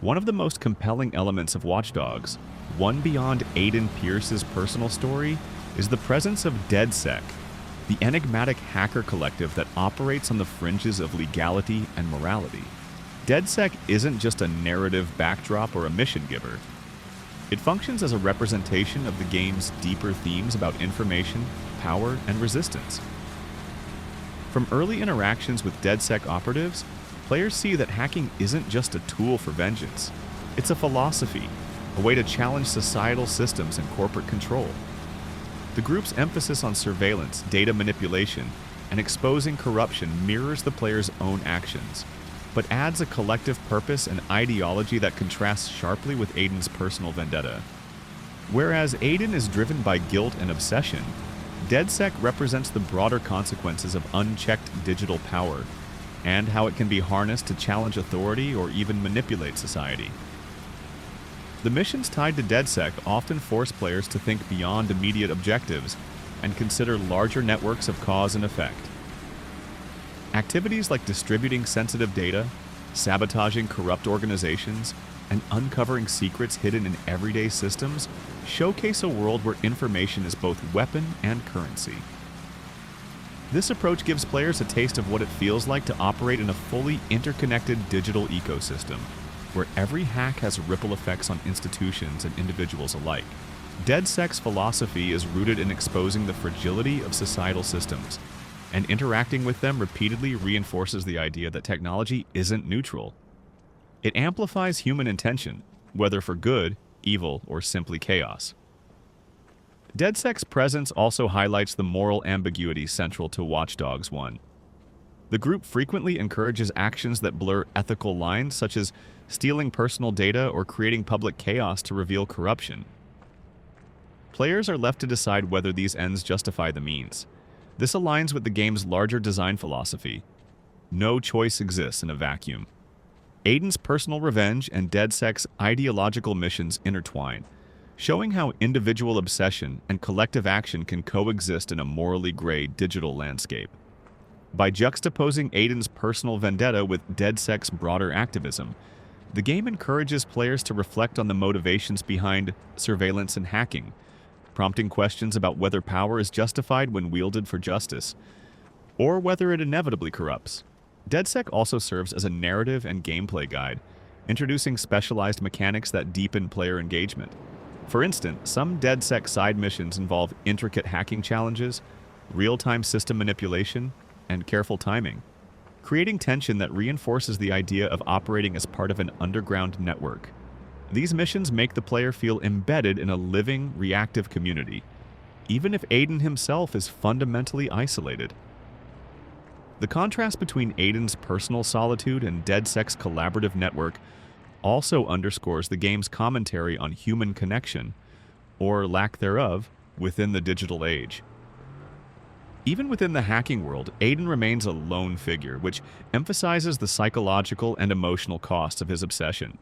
One of the most compelling elements of Watch Dogs, one beyond Aiden Pearce's personal story, is the presence of DedSec, the enigmatic hacker collective that operates on the fringes of legality and morality. DedSec isn't just a narrative backdrop or a mission giver. It functions as a representation of the game's deeper themes about information, power, and resistance. From early interactions with DedSec operatives, players see that hacking isn't just a tool for vengeance. It's a philosophy, a way to challenge societal systems and corporate control. The group's emphasis on surveillance, data manipulation, and exposing corruption mirrors the player's own actions, but adds a collective purpose and ideology that contrasts sharply with Aiden's personal vendetta. Whereas Aiden is driven by guilt and obsession, DedSec represents the broader consequences of unchecked digital power and how it can be harnessed to challenge authority or even manipulate society. The missions tied to DedSec often force players to think beyond immediate objectives and consider larger networks of cause and effect. Activities like distributing sensitive data, sabotaging corrupt organizations, and uncovering secrets hidden in everyday systems showcase a world where information is both weapon and currency. This approach gives players a taste of what it feels like to operate in a fully interconnected digital ecosystem, where every hack has ripple effects on institutions and individuals alike. DedSec's philosophy is rooted in exposing the fragility of societal systems, and interacting with them repeatedly reinforces the idea that technology isn't neutral. It amplifies human intention, whether for good, evil, or simply chaos. DedSec's presence also highlights the moral ambiguity central to Watch Dogs 1. The group frequently encourages actions that blur ethical lines, such as stealing personal data or creating public chaos to reveal corruption. Players are left to decide whether these ends justify the means. This aligns with the game's larger design philosophy. No choice exists in a vacuum. Aiden's personal revenge and DedSec's ideological missions intertwine, showing how individual obsession and collective action can coexist in a morally gray digital landscape. By juxtaposing Aiden's personal vendetta with DedSec's broader activism, the game encourages players to reflect on the motivations behind surveillance and hacking, prompting questions about whether power is justified when wielded for justice, or whether it inevitably corrupts. DedSec also serves as a narrative and gameplay guide, introducing specialized mechanics that deepen player engagement. For instance, some DedSec side missions involve intricate hacking challenges, real-time system manipulation, and careful timing, creating tension that reinforces the idea of operating as part of an underground network. These missions make the player feel embedded in a living, reactive community, even if Aiden himself is fundamentally isolated. The contrast between Aiden's personal solitude and DedSec's collaborative network also underscores the game's commentary on human connection, or lack thereof, within the digital age. Even within the hacking world, Aiden remains a lone figure, which emphasizes the psychological and emotional costs of his obsession.